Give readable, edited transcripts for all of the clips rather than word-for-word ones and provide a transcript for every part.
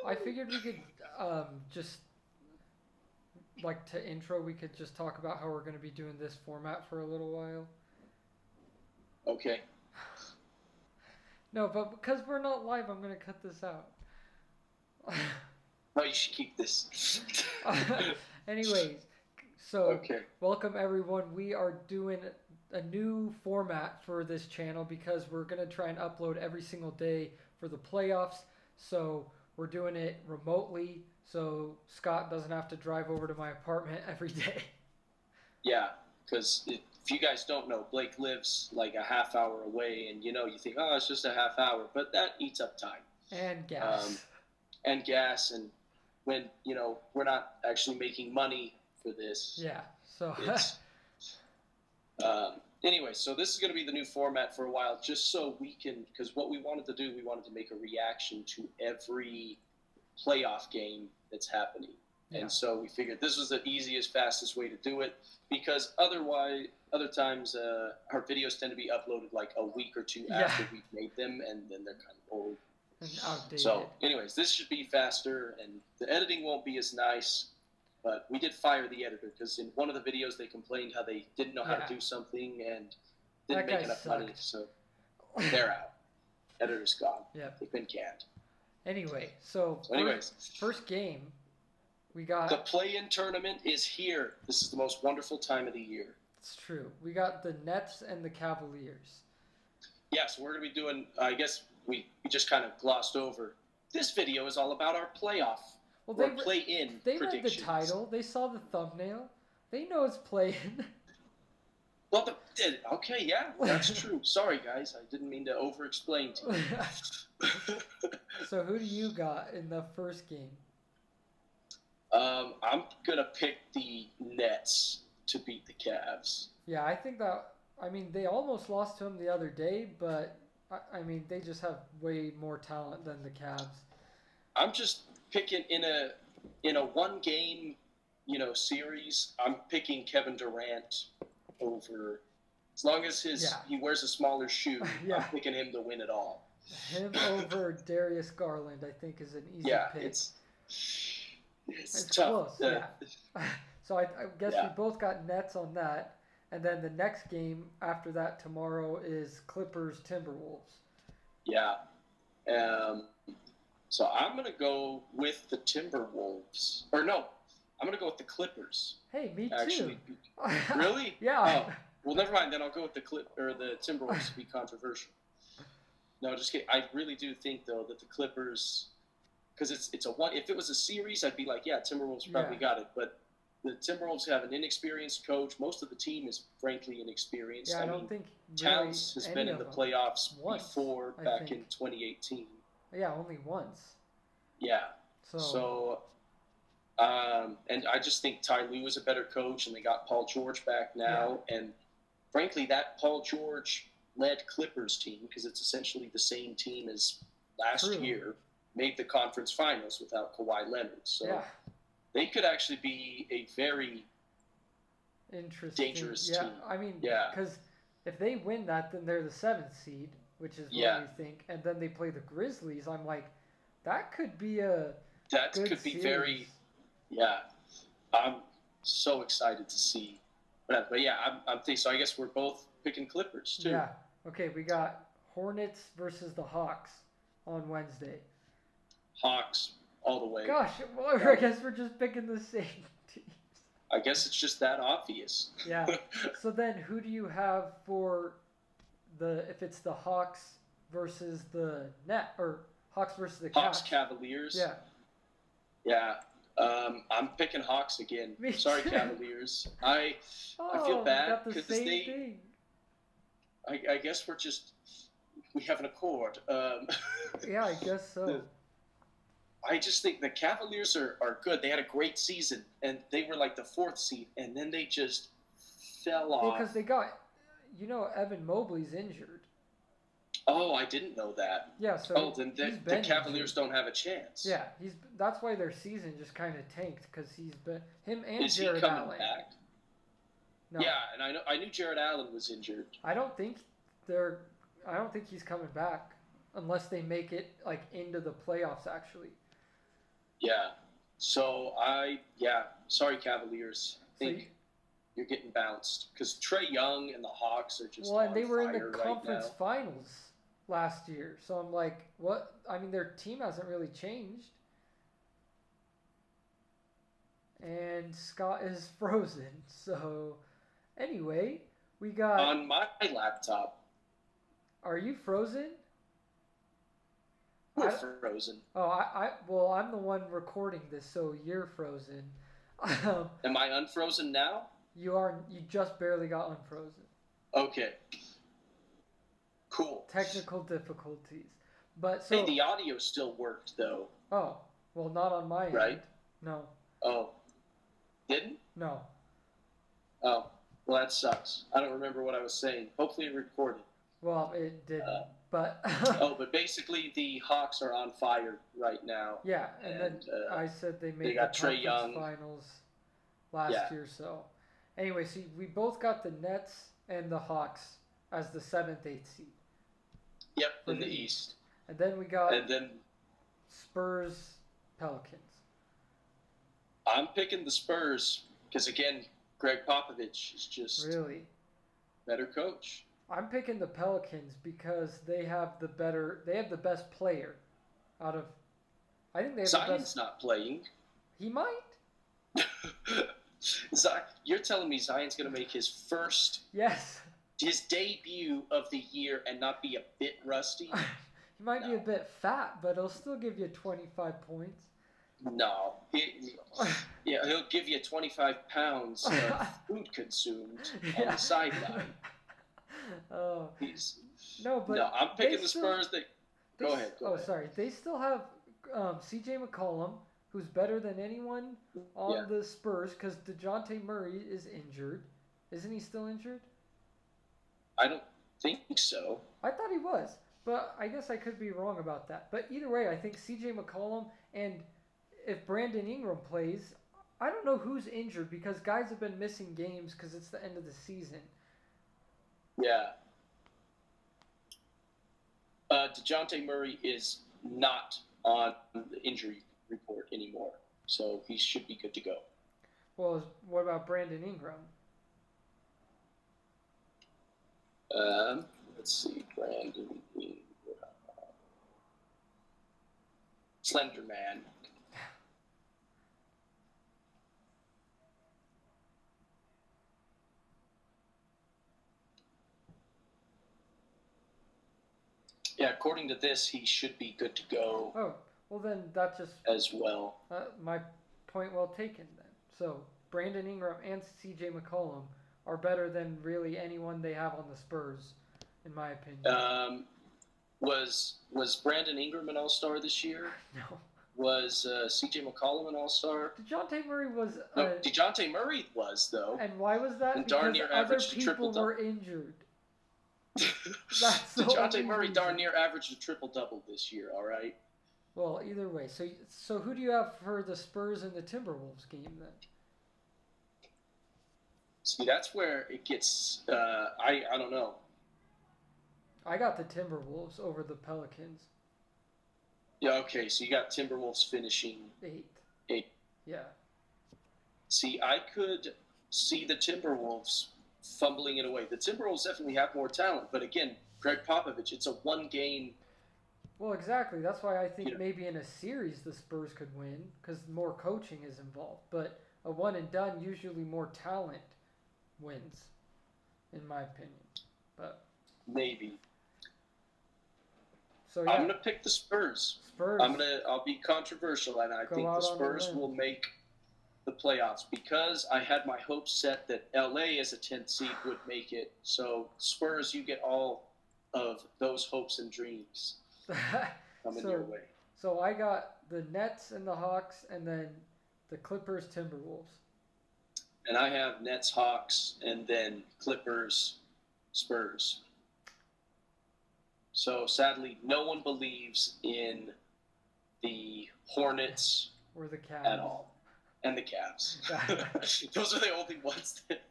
I figured we could just like to intro. We could just talk about how we're going to be doing this format for a little while. Okay. No, but because we're not live, I'm going to cut this out. No, you should keep this. Anyways, so Okay. welcome everyone. We are doing a new format for this channel because we're going to try and upload every single day for the playoffs. So we're doing it remotely so Scott doesn't have to drive over to my apartment every day. Yeah, because if you guys don't know, Blake lives like a half hour away, and you think, oh, it's just a half hour, but that eats up time. And gas. And gas, and when, we're not actually making money for this. Yeah, so... Anyway, so this is going to be the new format for a while, just so we can, because what we wanted to do, we wanted to make a reaction to every playoff game that's happening. Yeah. And so we figured this was the easiest, fastest way to do it, because otherwise, other times our videos tend to be uploaded like a week or two after we've made them, and then they're kind of old. And outdated. So anyways, this should be faster, and the editing won't be as nice. But we did fire the editor because in one of the videos they complained how they didn't know how to do something and didn't make enough money. So they're out. Editor's gone. Yeah. They've been canned. Anyway, so first game, we got... The play-in tournament is here. This is the most wonderful time of the year. It's true. We got the Nets and the Cavaliers. Yeah, so we're going to be doing, I guess we just kind of glossed over. This video is all about our playoff. Well, they read the title. They saw the thumbnail. They know it's play-in. Well, okay, yeah, that's true. Sorry, guys. I didn't mean to over-explain to you. So who do you got in the first game? I'm going to pick the Nets to beat the Cavs. Yeah, I think that... I mean, they almost lost to them the other day, but, I mean, they just have way more talent than the Cavs. I'm just... picking in a one game, series. I'm picking Kevin Durant over, as long as he wears a smaller shoe. I'm picking him to win it all. Him over Darius Garland, I think, is an easy pick. It's tough. Close. Yeah. So I guess we both got Nets on that, and then the next game after that tomorrow is ClippersTimberwolves. Yeah. So I'm going to go with the Timberwolves. Or no, I'm going to go with the Clippers. Hey, me too. Actually. Really? Yeah. Oh, well, never mind. Then I'll go with the Timberwolves to be controversial. No, just kidding. I really do think, though, that the Clippers, because it's a one. If it was a series, I'd be like, yeah, Timberwolves probably got it. But the Timberwolves have an inexperienced coach. Most of the team is, frankly, inexperienced. Yeah, I don't think Towns has been in the playoffs before, back in 2018. Yeah, only once. Yeah. So and I just think Ty Lue is a better coach, and they got Paul George back now. Yeah. And frankly, that Paul George-led Clippers team, because it's essentially the same team as last year, made the conference finals without Kawhi Leonard. So they could actually be a very dangerous team. I mean, because if they win that, then they're the 7th seed. Which is what we think, and then they play the Grizzlies. I'm like, that could be a good series. Very, I'm so excited to see. But yeah, I'm thinking. So I guess we're both picking Clippers too. Yeah. Okay, we got Hornets versus the Hawks on Wednesday. Hawks all the way. Gosh, well, I guess we're just picking the same teams. I guess it's just that obvious. Yeah. So then, who do you have for? If it's the Hawks versus the Hawks versus the Hawks Cavs. Cavaliers. Yeah. I'm picking Hawks again. Sorry, Cavaliers. I feel bad because thing. I guess we have an accord. Yeah, I guess so. I just think the Cavaliers are good. They had a great season, and they were like the 4th seed, and then they just fell off. Well, because they got... Evan Mobley's injured. Oh, I didn't know that. Yeah, so then the Cavaliers don't have a chance. Yeah, that's why their season just kind of tanked, because he's been him and Is Jared he coming Allen. back? No. Yeah, and I knew Jared Allen was injured. I don't think he's coming back unless they make it like into the playoffs actually. Yeah. So sorry, Cavaliers. I think you're getting bounced because Trae Young and the Hawks are just and they were in the fire conference right finals last year. So I'm like, what? I mean, their team hasn't really changed. And Scott is frozen. So anyway, we got on my laptop. Are you frozen? We're frozen. Well, I'm the one recording this, so you're frozen. Am I unfrozen now? You are. You just barely got unfrozen. Okay. Cool. Technical difficulties, but so. Hey, the audio still worked though. Oh, well, not on my end. Right? No. Oh. Didn't? No. Oh, well, that sucks. I don't remember what I was saying. Hopefully it recorded. Well, it didn't, but... but basically the Hawks are on fire right now. Yeah, and then I said they made got the Trae Young finals last year, so... Anyway, so we both got the Nets and the Hawks as the 7th, 8th seed. Yep, in the East. And then we got then Spurs, Pelicans. I'm picking the Spurs because, again, Greg Popovich is just really better coach. I'm picking the Pelicans because they have the best player out of. I think they have Zion's the best. not playing. He might. You're telling me Zion's going to make his his debut of the year and not be a bit rusty? He might be a bit fat, but he'll still give you 25 points. No. He'll give you 25 pounds of food consumed on the sideline. Oh. No, I'm picking the Spurs. Go ahead. Sorry. They still have C.J. McCollum, who's better than anyone on the Spurs because DeJounte Murray is injured. Isn't he still injured? I don't think so. I thought he was, but I guess I could be wrong about that. But either way, I think C.J. McCollum and if Brandon Ingram plays, I don't know who's injured because guys have been missing games because it's the end of the season. Yeah. DeJounte Murray is not on the injury report anymore, so he should be good to go. Well, what about Brandon Ingram? Let's see, Brandon Ingram. Slender Man. Yeah, according to this, he should be good to go. Oh, well then that just... As well. My point well taken then. So, Brandon Ingram and C.J. McCollum are better than really anyone they have on the Spurs, in my opinion. Was Brandon Ingram an All-Star this year? No. Was C.J. McCollum an All-Star? DeJounte Murray was... No, DeJounte Murray was, though. And why was that? And because other people were injured. DeJounte Murray darn near averaged a triple-double this year, all right? Well, either way. So who do you have for the Spurs and the Timberwolves game, then? See, that's where it gets... I don't know. I got the Timberwolves over the Pelicans. Yeah, okay, so you got Timberwolves finishing... 8th. Yeah. See, I could see the Timberwolves fumbling it away. The Timberwolves definitely have more talent, but again, Greg Popovich, it's a one-game... Well, exactly. That's why I think maybe in a series the Spurs could win, because more coaching is involved. But a one-and-done, usually more talent wins, in my opinion. But maybe. So yeah. I'm gonna pick the Spurs. I'll be controversial, and I think the Spurs will make the playoffs because I had my hopes set that LA as a 10th seed would make it. So Spurs, you get all of those hopes and dreams coming your way. So I got the Nets and the Hawks, and then the Clippers Timberwolves. And I have Nets Hawks, and then Clippers Spurs. So sadly, no one believes in the Hornets or the Cavs at all. And the Cavs. Those are the only ones that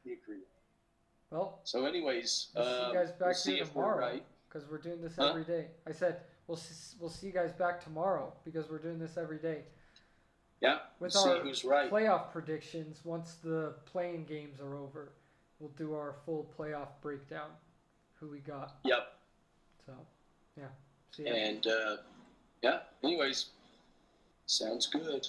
we agree on. Well, so anyways, we'll see you guys back here tomorrow, right. Because we're doing this every day. I said, we'll see you guys back tomorrow because we're doing this every day. Yeah. With see our who's right. playoff predictions, once the playing games are over, we'll do our full playoff breakdown. Who we got. Yep. So, yeah. See ya. And, yeah, anyways, sounds good.